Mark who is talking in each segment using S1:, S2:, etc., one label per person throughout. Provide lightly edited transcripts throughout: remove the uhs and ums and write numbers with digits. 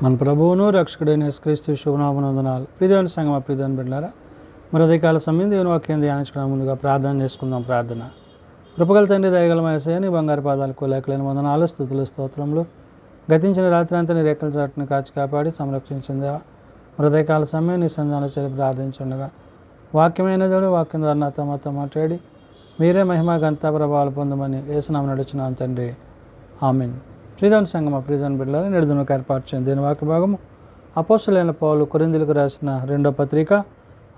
S1: మన ప్రభువును రక్షకుడైన యేసుక్రీస్తు శుభనామమునందనాలు. ప్రియమైన సంగమ ప్రియమైన బిడ్డలారా, మరి ఉదయకాల సమయం దేవుని వాక్యం ధ్యానించడం ముందుగా ప్రార్థన చేసుకుందాం. ప్రార్థన. కృపగల తండ్రి, దయగల యేసయ్య, నీ బంగారు పాదాలకు లేఖలేని వందనాలు, స్తుతులు, స్తోత్రములు. గతించిన రాత్రి అంతా నీ రేఖల చాటును కాచి కాపాడి సంరక్షించిందా. మరి ఉదయకాల సమయం నీ సంధానం చేరి ప్రార్థించుండగా వాక్యమైన దేవుడు వాక్యం ద్వారా నాతో మాతో మాట్లాడి మీరే మహిమ ఘనత ప్రభావాలు పొందమని యేసునామమున నడుచున్నాం తండ్రి, ఆమేన్. ప్రియమైన సంగమ ప్రియమైన బిడ్డలారా, నేడుదినకు ఏర్పాటు చేయండి దీని వాక్య భాగము అపోస్తలుడైన పౌలు కొరింథీయులకు రాసిన 2వ పత్రిక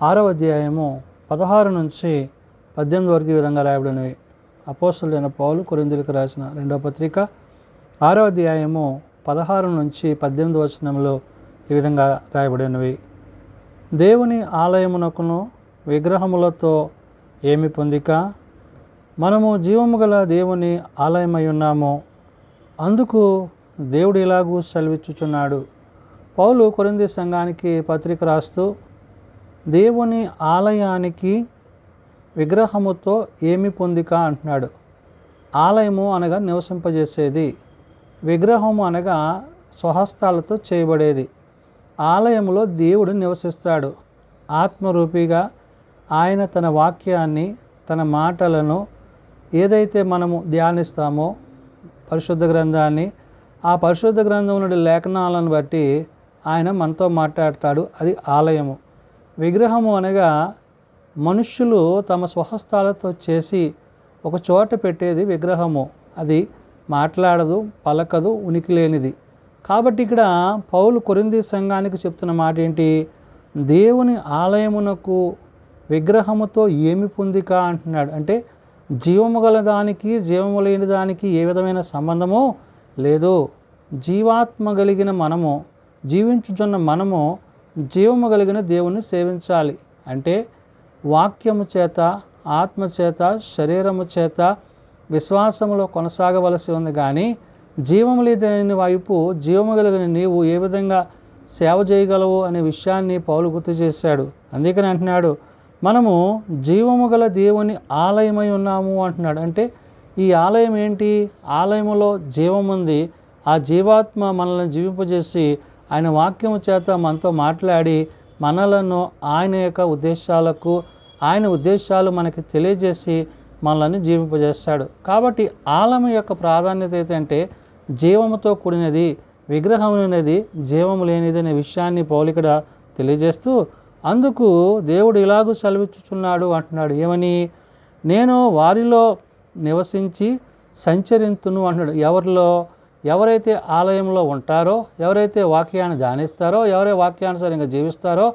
S1: 6వ అధ్యాయము 16 నుంచి 18 వరకు ఈ విధంగా రాయబడినవి. అపోస్తలుడైన పౌలు కొరింథీయులకు రాసిన 2వ పత్రిక 6వ అధ్యాయము 16 నుంచి 18 వచనంలో ఈ విధంగా రాయబడినవి. దేవుని ఆలయమునకును విగ్రహములతో ఏమి పొందిక, మనము జీవము గల దేవుని ఆలయమై ఉన్నాము. అందుకు దేవుడు ఇలాగూ సెలవిచ్చుచున్నాడు. పౌలు కొరింథీ సంఘానికి పత్రిక రాస్తూ దేవుని ఆలయానికి విగ్రహముతో ఏమి పొందిక అంటున్నాడు. ఆలయము అనగా నివసింపజేసేది, విగ్రహము అనగా స్వహస్తాలతో చేయబడేది. ఆలయములో దేవుడు నివసిస్తాడు. ఆత్మరూపిగా ఆయన తన వాక్యాన్ని, తన మాటలను ఏదైతే మనము ధ్యానిస్తామో పరిశుద్ధ గ్రంథాన్ని, ఆ పరిశుద్ధ గ్రంథం నుండి లేఖనాలను బట్టి ఆయన మనతో మాట్లాడతాడు. అది ఆలయము. విగ్రహము అనగా మనుష్యులు తమ స్వహస్తాలతో చేసి ఒక చోట పెట్టేది విగ్రహము. అది మాట్లాడదు, పలకదు, ఉనికి లేనిది. కాబట్టి ఇక్కడ పౌలు కొరింథీ సంఘానికి చెప్తున్న మాట ఏంటి? దేవుని ఆలయమునకు విగ్రహముతో ఏమి పొందిక అంటున్నాడు. అంటే జీవము గల దానికి జీవము లేని దానికి ఏ విధమైన సంబంధమో లేదు. జీవాత్మ కలిగిన మనము, జీవించుచున్న మనము జీవము కలిగిన దేవుణ్ణి సేవించాలి. అంటే వాక్యము చేత, ఆత్మ చేత, శరీరము చేత విశ్వాసములో కొనసాగవలసి ఉంది. కానీ జీవము లేని వైపు జీవము కలిగిన నీవు ఏ విధంగా సేవ చేయగలవు అనే విషయాన్ని పౌలు గుర్తు చేశాడు. అందుకని అంటున్నాడు, మనము జీవము గల దేవుని ఆలయమై ఉన్నాము అంటున్నాడు. అంటే ఈ ఆలయం ఏంటి? ఆలయములో జీవం ఉంది. ఆ జీవాత్మ మనల్ని జీవింపజేసి ఆయన వాక్యము చేత మనతో మాట్లాడి మనలను ఆయన యొక్క ఉద్దేశాలకు, ఆయన ఉద్దేశాలు మనకి తెలియజేసి మనల్ని జీవింపజేస్తాడు. కాబట్టి ఆలయం యొక్క ప్రాధాన్యత ఏంటంటే జీవముతో కూడినది, విగ్రహం అనేది జీవము లేనిది అనే విషయాన్ని పౌలు ఇక్కడ తెలియజేస్తూ, అందుకు దేవుడు ఇలాగూ సెలవిచ్చుచున్నాడు అంటున్నాడు. ఏమని? నేను వారిలో నివసించి సంచరింతును అంటున్నాడు. ఎవరిలో? ఎవరైతే ఆలయంలో ఉంటారో, ఎవరైతే వాక్యాన్ని ధ్యానిస్తారో, ఎవరైతే వాక్యానుసారంగా జీవిస్తారో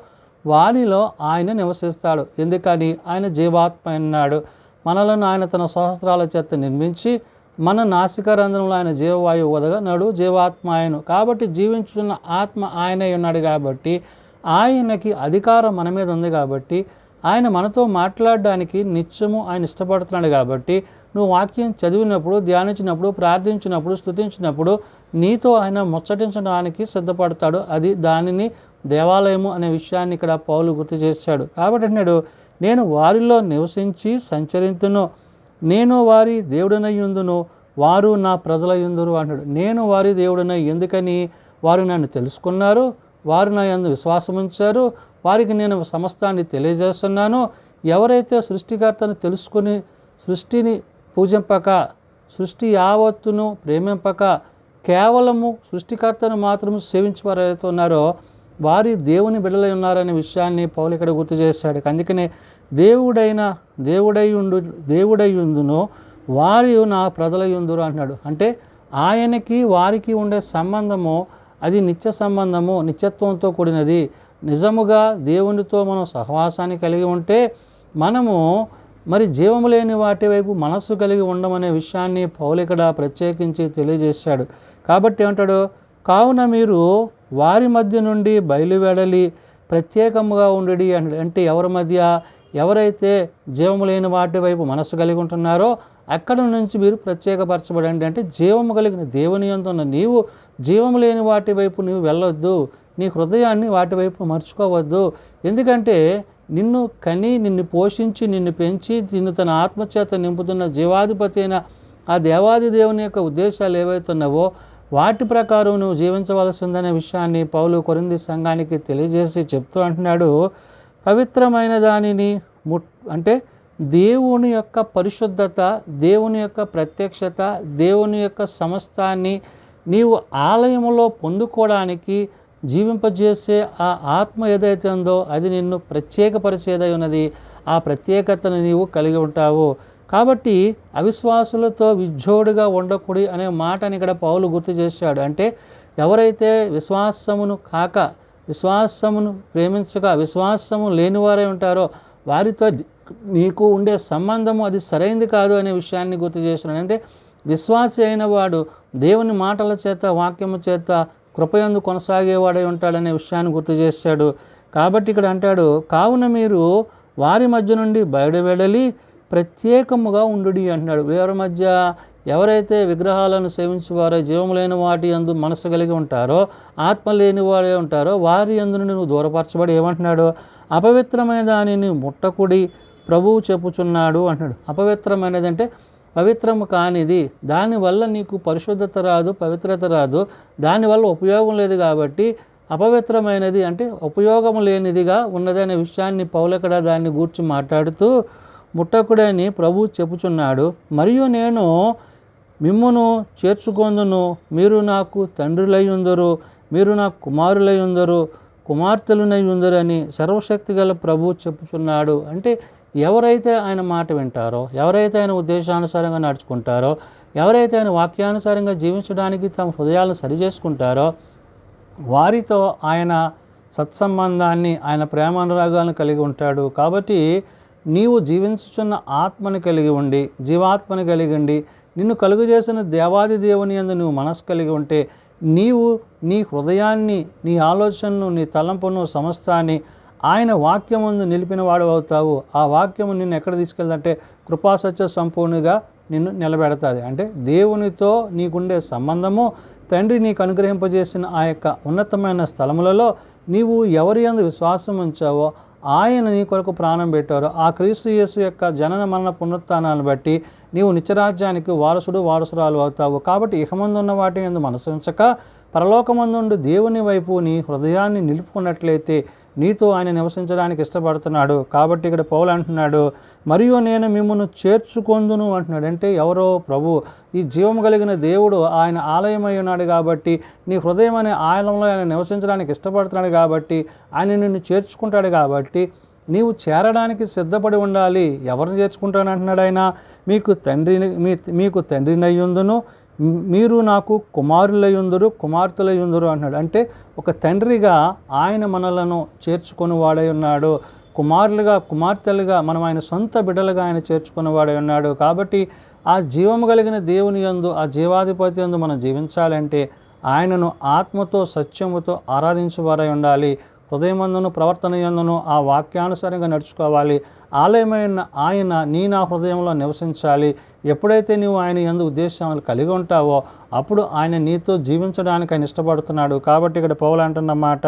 S1: వారిలో ఆయన నివసిస్తాడు. ఎందుకని? ఆయన జీవాత్మ అన్నాడు. మనలను ఆయన తన సహస్రాల చేత నిర్మించి మన నాసికారంధ్రంలో ఆయన జీవవాయువు వదగనడు, జీవాత్మ ఆయను. కాబట్టి జీవించుతున్న ఆత్మ ఆయనే ఉన్నాడు. కాబట్టి ఆయనకి అధికారం మన మీద ఉంది. కాబట్టి ఆయన మనతో మాట్లాడడానికి నిత్యము ఆయన ఇష్టపడుతున్నాడు. కాబట్టి నువ్వు వాక్యం చదివినప్పుడు, ధ్యానించినప్పుడు, ప్రార్థించినప్పుడు, స్తుతించినప్పుడు నీతో ఆయన ముచ్చటించడానికి సిద్ధపడతాడు. అది దానిని దేవాలయము అనే విషయాన్ని ఇక్కడ పౌలు గుర్తు చేశాడు. కాబట్టి అన్నాడు, నేను వారిలో నివసించి సంచరింతును, నేను వారి దేవుడనై యుందును, వారు నా ప్రజలై యుందురు అంటాడు. నేను వారి దేవుడనై, ఎందుకని? వారు నన్ను తెలుసుకున్నారు, వారు నా యందు విశ్వాసం ఉంచారు, వారికి నేను సమస్తాన్ని తెలియజేస్తున్నాను. ఎవరైతే సృష్టికర్తను తెలుసుకుని సృష్టిని పూజింపక, సృష్టి యావత్తును ప్రేమింపక, కేవలము సృష్టికర్తను మాత్రము సేవించేవారైతే ఉన్నారో వారి దేవుని బిడ్డలై ఉన్నారనే విషయాన్ని పౌలు ఇక్కడ గుర్తు చేశాడు. అందుకనే దేవుడై ఉండును, వారి నా ప్రజలై ఉందురు అంటున్నాడు. అంటే ఆయనకి వారికి ఉండే సంబంధము అది నిత్య సంబంధము, నిత్యత్వంతో కూడినది. నిజముగా దేవునితో మనం సహవాసాన్ని కలిగి ఉంటే మనము మరి జీవము లేని వాటి వైపు మనస్సు కలిగి ఉండమనే విషయాన్ని పౌలు ఇక్కడ ప్రత్యేకించి తెలియజేశాడు. కాబట్టి ఏమంటాడు? కావున మీరు వారి మధ్య నుండి బయలువెడలి ప్రత్యేకముగా ఉండి అంటాడు. అంటే ఎవరి మధ్య? ఎవరైతే జీవము లేని వాటి వైపు మనస్సు కలిగి ఉంటున్నారో అక్కడ నుంచి మీరు ప్రత్యేకపరచబడండి. అంటే జీవము కలిగిన దేవుని యందు ఉన్న నీవు జీవము లేని వాటి వైపు నీవు వెళ్ళొద్దు, నీ హృదయాన్ని వాటి వైపు మర్చుకోవద్దు. ఎందుకంటే నిన్ను కని, నిన్ను పోషించి, నిన్ను పెంచి, నిన్ను తన ఆత్మచేత నింపుతున్న జీవాధిపతి అయిన ఆ దేవాది దేవుని యొక్క ఉద్దేశాలు ఏవైతున్నావో వాటి ప్రకారం నువ్వు జీవించవలసి ఉందనే విషయాన్ని పౌలు కొరింథీ సంఘానికి తెలియజేసి చెప్తూ అంటున్నాడు, పవిత్రమైన దానిని అంటే దేవుని యొక్క పరిశుద్ధత, దేవుని యొక్క ప్రత్యక్షత, దేవుని యొక్క సమస్తాన్ని నీవు ఆలయంలో పొందుకోవడానికి జీవింపజేసే ఆ ఆత్మ ఏదైతే ఉందో అది నిన్ను ప్రత్యేకపరిచేదై ఉన్నది. ఆ ప్రత్యేకతను నీవు కలిగి ఉంటావు. కాబట్టి అవిశ్వాసులతో విజ్జోడుగా ఉండకూడదు అనే మాటని ఇక్కడ పౌలు గుర్తు చేశాడు. అంటే ఎవరైతే విశ్వాసమును కాక, విశ్వాసమును ప్రేమించక, విశ్వాసము లేనివారై ఉంటారో వారితో నీకు ఉండే సంబంధము అది సరైంది కాదు అనే విషయాన్ని గుర్తు చేస్తున్నాడు. అంటే విశ్వాసి అయిన వాడు దేవుని మాటల చేత, వాక్యము చేత కృపయందు కొనసాగేవాడై ఉంటాడనే విషయాన్ని గుర్తు చేశాడు. కాబట్టి ఇక్కడ అంటాడు, కావున మీరు వారి మధ్య నుండి బయటవెడలి ప్రత్యేకముగా ఉండుడి అంటున్నాడు. వీరి మధ్య ఎవరైతే విగ్రహాలను సేవించేవారో, జీవం లేని వాటి యందు మనసు కలిగి ఉంటారో, ఆత్మ లేని వారే ఉంటారో వారి యందు నుండి నువ్వు దూరపరచబడి ఏమంటున్నాడు, అపవిత్రమైన దానిని ముట్టకుడి ప్రభువు చెప్పుచున్నాడు అంటున్నాడు. అపవిత్రమైనది అంటే పవిత్రము కానిది, దానివల్ల నీకు పరిశుద్ధత రాదు, పవిత్రత రాదు, దానివల్ల ఉపయోగం లేదు. కాబట్టి అపవిత్రమైనది అంటే ఉపయోగం లేనిదిగా ఉన్నదనే విషయాన్ని పౌలకడ దాన్ని గూర్చి మాట్లాడుతూ ముట్టకుడని ప్రభువు చెప్పుచున్నాడు. మరియు నేను మిమ్మును చేర్చుకొందును, మీరు నాకు తండ్రులై ఉందరు, మీరు నాకు కుమారులై ఉందరు, కుమార్తెలునై ఉందరు అని సర్వశక్తి గల ప్రభువు చెప్పుచున్నాడు. అంటే ఎవరైతే ఆయన మాట వింటారో, ఎవరైతే ఆయన ఉద్దేశానుసారంగా నడుచుకుంటారో, ఎవరైతే ఆయన వాక్యానుసారంగా జీవించడానికి తమ హృదయాలను సరిచేసుకుంటారో వారితో ఆయన సత్సంబంధాన్ని, ఆయన ప్రేమానురాగాలను కలిగి ఉంటాడు. కాబట్టి నీవు జీవించుచున్న ఆత్మను కలిగి ఉండి, జీవాత్మను కలిగి ఉండి, నిన్ను కలుగు చేసిన దేవాది దేవుని యందు నువ్వు మనసు కలిగి ఉంటే నీవు నీ హృదయాన్ని, నీ ఆలోచనను, నీ తలంపును, సమస్తాన్ని ఆయన వాక్యముందు నిలిపిన వాడు అవుతావు. ఆ వాక్యము నిన్ను ఎక్కడ తీసుకెళ్తుందంటే కృపాసత్య సంపూర్ణిగా నిన్ను నిలబెడతాది. అంటే దేవునితో నీకుండే సంబంధము, తండ్రి నీకు అనుగ్రహింపజేసిన ఆ యొక్క ఉన్నతమైన స్థలములలో నీవు ఎవరి యందు విశ్వాసం ఉంచావో, ఆయన నీ కొరకు ప్రాణం పెట్టారో ఆ క్రీస్తు యేసు యొక్క జనన మరణ పునరుత్థానాలను బట్టి నీవు నిత్యరాజ్యానికి వారసుడు, వారసురాలు అవుతావు. కాబట్టి ఇహమందున్న వాటి యందు మనసు ఉంచక పరలోకమందుండు దేవుని వైపు నీ హృదయాన్ని నిలుపుకున్నట్లయితే నీతో ఆయన నివసించడానికి ఇష్టపడుతున్నాడు. కాబట్టి ఇక్కడ పౌలు అంటున్నాడు, మరియు నేను మిమ్మును చేర్చుకొందును అంటున్నాడు. అంటే ఎవరో ప్రభు, ఈ జీవం కలిగిన దేవుడు ఆయన ఆలయమై ఉన్నాడు కాబట్టి, నీ హృదయం అనే ఆలయంలో ఆయన నివసించడానికి ఇష్టపడుతున్నాడు కాబట్టి, ఆయన నిన్ను చేర్చుకుంటాడు కాబట్టి నీవు చేరడానికి సిద్ధపడి ఉండాలి. ఎవరిని చేర్చుకుంటాను అంటున్నాడు ఆయన, మీకు తండ్రినయ్యుందును, మీరు నాకు కుమారులయ్యుందురు, కుమార్తెలయ్యుందురు అంటున్నాడు. అంటే ఒక తండ్రిగా ఆయన మనలను చేర్చుకొని వాడై ఉన్నాడు. కుమారులుగా, కుమార్తెలుగా మనం ఆయన సొంత బిడ్డలుగా ఆయన చేర్చుకుని వాడై ఉన్నాడు. కాబట్టి ఆ జీవము కలిగిన దేవుని యందు, ఆ జీవాధిపతి యందు మనం జీవించాలంటే ఆయనను ఆత్మతో, సత్యముతో ఆరాధించేవారై ఉండాలి. హృదయమందును, ప్రవర్తన యందును ఆ వాక్యానుసారంగా నడుచుకోవాలి. ఆలయమైన ఆయన నా హృదయంలో నివసించాలి. ఎప్పుడైతే నీవు ఆయన యందు ఉద్దేశాలు కలిగి ఉంటావో అప్పుడు ఆయన నీతో జీవించడానికి ఆయన ఇష్టపడుతున్నాడు. కాబట్టి ఇక్కడ పౌలు అంటున్న మాట,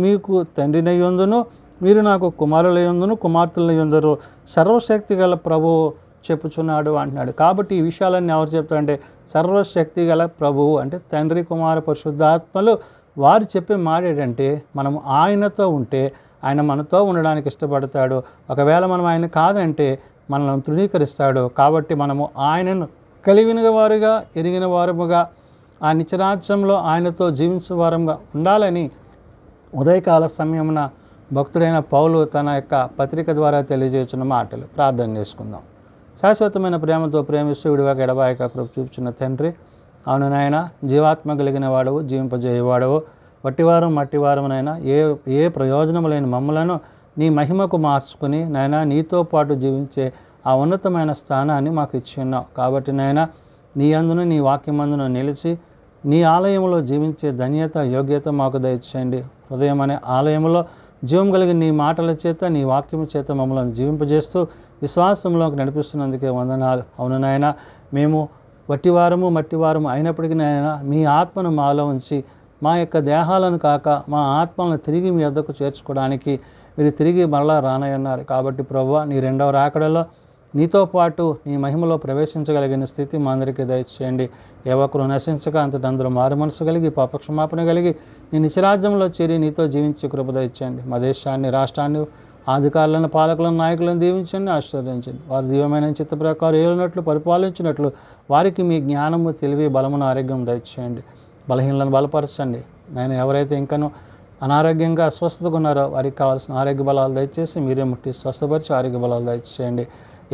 S1: మీకు తండ్రినయ్యుందును, మీరు నాకు కుమారులయ్యుందును, కుమార్తెలయ్యుందరు, సర్వశక్తి గల ప్రభువు చెప్పుచున్నాడు అంటున్నాడు. కాబట్టి ఈ విషయాలన్నీ ఎవరు చెప్తారంటే సర్వశక్తి గల ప్రభువు అంటే తండ్రి, కుమార, పరిశుద్ధాత్మలు వారు చెప్పే మాట ఏంటంటే మనము ఆయనతో ఉంటే ఆయన మనతో ఉండడానికి ఇష్టపడతాడు. ఒకవేళ మనం ఆయన కాదంటే మనల్ని తృణీకరిస్తాడు. కాబట్టి మనము ఆయనను కలిగిన వారుగా, ఎరిగిన వారముగా, ఆ నిత్యరాజ్యంలో ఆయనతో జీవించే వారంగా ఉండాలని ఉదయకాల సమయమున భక్తుడైన పౌలు తన యొక్క పత్రిక ద్వారా తెలియజేస్తున్న మాటలు. ప్రార్థన చేసుకుందాం. శాశ్వతమైన ప్రేమతో ప్రేమిస్తూ విడివాక ఎడబాయక కృప చూపుచున్న తండ్రి, అవును నాయన, జీవాత్మ కలిగిన వాడవు, జీవింపజేయవాడవు, వట్టివారం మట్టివారమునైనా ఏ ప్రయోజనము లేని మమ్మలను నీ మహిమకు మార్చుకుని నాయన నీతో పాటు జీవించే ఆ ఉన్నతమైన స్థానాన్ని మాకు ఇచ్చి ఉన్నావు. కాబట్టి నాయన నీ అందును, నీ వాక్యమందును నిలిచి నీ ఆలయంలో జీవించే ధన్యత, యోగ్యత మాకు దయచేయండి. హృదయం అనే ఆలయంలో జీవం కలిగిన నీ మాటల చేత, నీ వాక్యము చేత మమ్మల్ని జీవింపజేస్తూ విశ్వాసంలోకి నడిపిస్తున్నందుకే వందనాలు. అవును నాయన, మేము వట్టివారము మట్టివారము అయినప్పటికీ నాయన మీ ఆత్మను మాలో ఉంచి మా యొక్క దేహాలను కాక మా ఆత్మలను తిరిగి మీ వద్దకు చేర్చుకోవడానికి మీరు తిరిగి మరలా రానయ్యున్నారు. కాబట్టి ప్రభువా, నీ రెండవ రాకడలో నీతో పాటు నీ మహిమలో ప్రవేశించగలిగిన స్థితి మా అందరికీ దయచేయండి. ఏ ఒక్కరు నశించక అంతటి అందరూ మారు మనసు కలిగి పాపక్షమాపణ కలిగి నీ నిత్యరాజ్యంలో చేరి నీతో జీవించే కృప దయచేయండి. మా దేశాన్ని, రాష్ట్రాన్ని, అధికారులను, పాలకులను, నాయకులను దీవించండి, ఆశీర్వదించండి. వారు దీవమైన చిత్త ప్రకారం ఏలినట్లు, పరిపాలించినట్లు వారికి మీ జ్ఞానము, తెలివి, బలమును, ఆరోగ్యం దయచేయండి. బలహీనలను బలపరచండి. నేను ఎవరైతే ఇంకనూ అనారోగ్యంగా అస్వస్థతగా ఉన్నారో వారికి కావాల్సిన ఆరోగ్య బలాలు దయచేసి మీరే ముట్టి స్వస్థపరిచి ఆరోగ్య బలాలు దయచేయండి.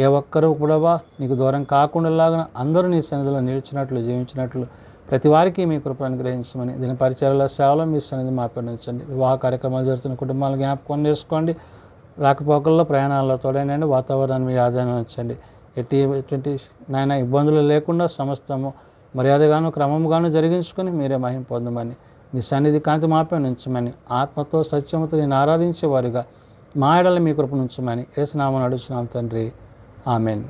S1: ఏ ఒక్కరూ కూడా నీకు దూరం కాకుండా అందరూ నీ సన్నిధిలో నిలిచినట్లు, జీవించినట్లు ప్రతి వారికి మీ కృప అనుగ్రహించమని, దీని పరిచయాల సేవలో మీ సన్నిధి మాపడించండి. వివాహ కార్యక్రమాలు జరుగుతున్న కుటుంబాలను జ్ఞాపకం చేసుకోండి. రాకపోకల్లో, ప్రయాణాల్లో తోడైనండి. వాతావరణాన్ని మీ ఆదాయం ఉంచండి. ఎటువంటి నాయన ఇబ్బందులు లేకుండా సమస్తము మర్యాదగాను, క్రమంగాను జరిగించుకొని మీరే మహిమ పొందమని, మీ సన్నిధి కాంతి మాపై ఉంచమని, ఆత్మతో సత్యముతో నేను ఆరాధించేవారుగా మా ఎడల మీ కృప ఉంచమని యేసునామమున అడుగుచున్నాం తండ్రి. ఆమెన్.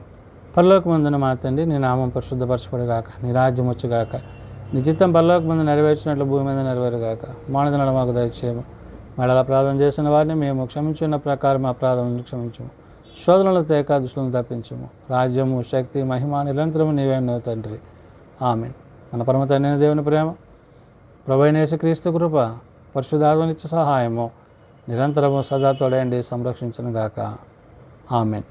S1: పరలోకమందున మా తండ్రి, నీ నామం పరిశుద్ధపరచబడుగాక, నీ రాజ్యం వచ్చుగాక, నీ చిత్తం పరలోకమందు నెరవేర్చినట్లు భూమి మీద నెరవేరుగాక. మానదినాలు మాకు దయచేయము. మళ్ళీ ప్రార్థన చేసిన వారిని మేము క్షమించున్న ప్రకారం మా ప్రార్థనను క్షమించము. శోధనలు తేక దుష్టులను తప్పించము. రాజ్యము, శక్తి, మహిమ నిరంతరము నీవే ఉన్నావు తండ్రి. ఆమెన్. మన పరమ తండ్రి దేవుని ప్రేమ, ప్రభువైన యేసుక్రీస్తు కృప, పరిశుద్ధాత్మ నిత్య సహాయము నిరంతరము సదా తోడయండి సంరక్షించును గాక. ఆమెన్.